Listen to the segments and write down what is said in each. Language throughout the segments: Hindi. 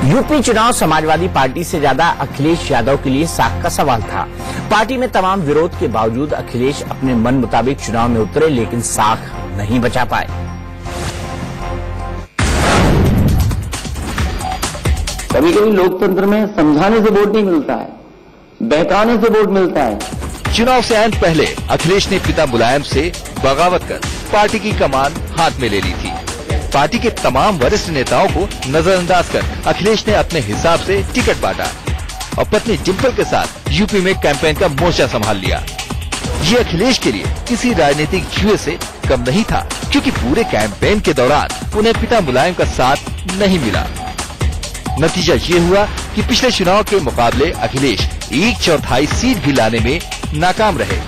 यूपी चुनाव समाजवादी पार्टी से ज्यादा अखिलेश यादव के लिए साख का सवाल था। पार्टी में तमाम विरोध के बावजूद अखिलेश अपने मन मुताबिक चुनाव में उतरे, लेकिन साख नहीं बचा पाए। कभी कभी लोकतंत्र में समझाने से वोट नहीं मिलता है, बहकाने से वोट मिलता है। चुनाव से आने पहले अखिलेश ने पिता मुलायम से बगावत कर पार्टी की कमान हाथ में ले ली थी। पार्टी के तमाम वरिष्ठ नेताओं को नजरअंदाज कर अखिलेश ने अपने हिसाब से टिकट बांटा और पत्नी डिंपल के साथ यूपी में कैंपेन का मोर्चा संभाल लिया। ये अखिलेश के लिए किसी राजनीतिक जुए से कम नहीं था, क्योंकि पूरे कैंपेन के दौरान उन्हें पिता मुलायम का साथ नहीं मिला। नतीजा ये हुआ कि पिछले चुनाव के मुकाबले अखिलेश 1/4 सीट भी लाने में नाकाम रहे।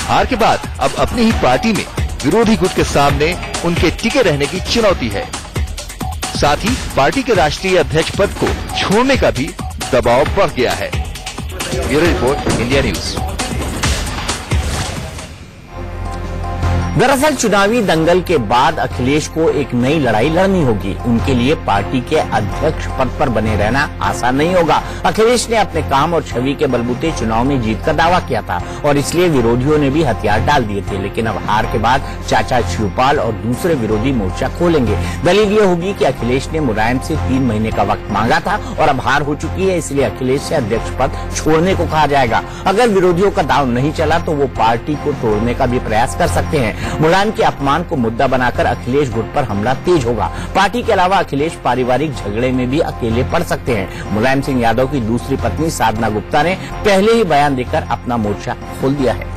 हार के बाद अब अपनी ही पार्टी में विरोधी गुट के सामने उनके टिके रहने की चुनौती है। साथ ही पार्टी के राष्ट्रीय अध्यक्ष पद को छोड़ने का भी दबाव बढ़ गया है। Bureau report, India news. दरअसल चुनावी दंगल के बाद अखिलेश को एक नई लड़ाई लड़नी होगी। उनके लिए पार्टी के अध्यक्ष पद पर बने रहना आसान नहीं होगा। अखिलेश ने अपने काम और छवि के बलबूते चुनाव में जीत का दावा किया था और इसलिए विरोधियों ने भी हथियार डाल दिए थे। लेकिन अब हार के बाद चाचा शिवपाल और दूसरे विरोधी मोर्चा खोलेंगे। दलील ये होगी कि अखिलेश ने मुलायम से 3 महीने का वक्त मांगा था और अब हार हो चुकी है, इसलिए अखिलेश से अध्यक्ष पद छोड़ने को कहा जाएगा। अगर विरोधियों का दांव नहीं चला तो वो पार्टी को तोड़ने का भी प्रयास कर सकते हैं। मुलायम के अपमान को मुद्दा बनाकर अखिलेश गुट पर हमला तेज होगा। पार्टी के अलावा अखिलेश पारिवारिक झगड़े में भी अकेले पड़ सकते हैं। मुलायम सिंह यादव की दूसरी पत्नी साधना गुप्ता ने पहले ही बयान देकर अपना मोर्चा खोल दिया है।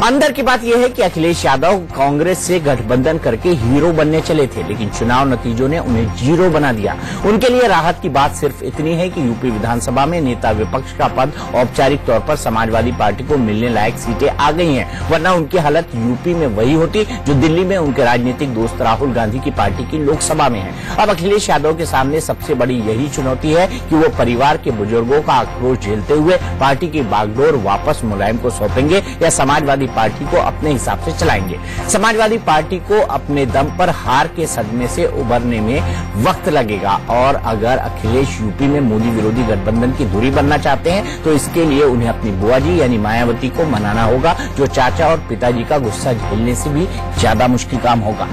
अंदर की बात यह है कि अखिलेश यादव कांग्रेस से गठबंधन करके हीरो बनने चले थे, लेकिन चुनाव नतीजों ने उन्हें जीरो बना दिया। उनके लिए राहत की बात सिर्फ इतनी है कि यूपी विधानसभा में नेता विपक्ष का पद औपचारिक तौर पर समाजवादी पार्टी को मिलने लायक सीटें आ गई हैं, वरना उनकी हालत यूपी में वही होती जो दिल्ली में उनके राजनीतिक दोस्त राहुल गांधी की पार्टी की लोकसभा में है। अब अखिलेश यादव के सामने सबसे बड़ी यही चुनौती है कि वो परिवार के बुजुर्गों का आक्रोश झेलते हुए पार्टी की बागडोर वापस मुलायम को सौंपेंगे या समाजवादी पार्टी को अपने हिसाब से चलाएंगे। समाजवादी पार्टी को अपने दम पर हार के सदमे से उबरने में वक्त लगेगा और अगर अखिलेश यूपी में मोदी विरोधी गठबंधन की धुरी बनना चाहते हैं तो इसके लिए उन्हें अपनी बुआ जी यानी मायावती को मनाना होगा, जो चाचा और पिताजी का गुस्सा झेलने से भी ज्यादा मुश्किल काम होगा।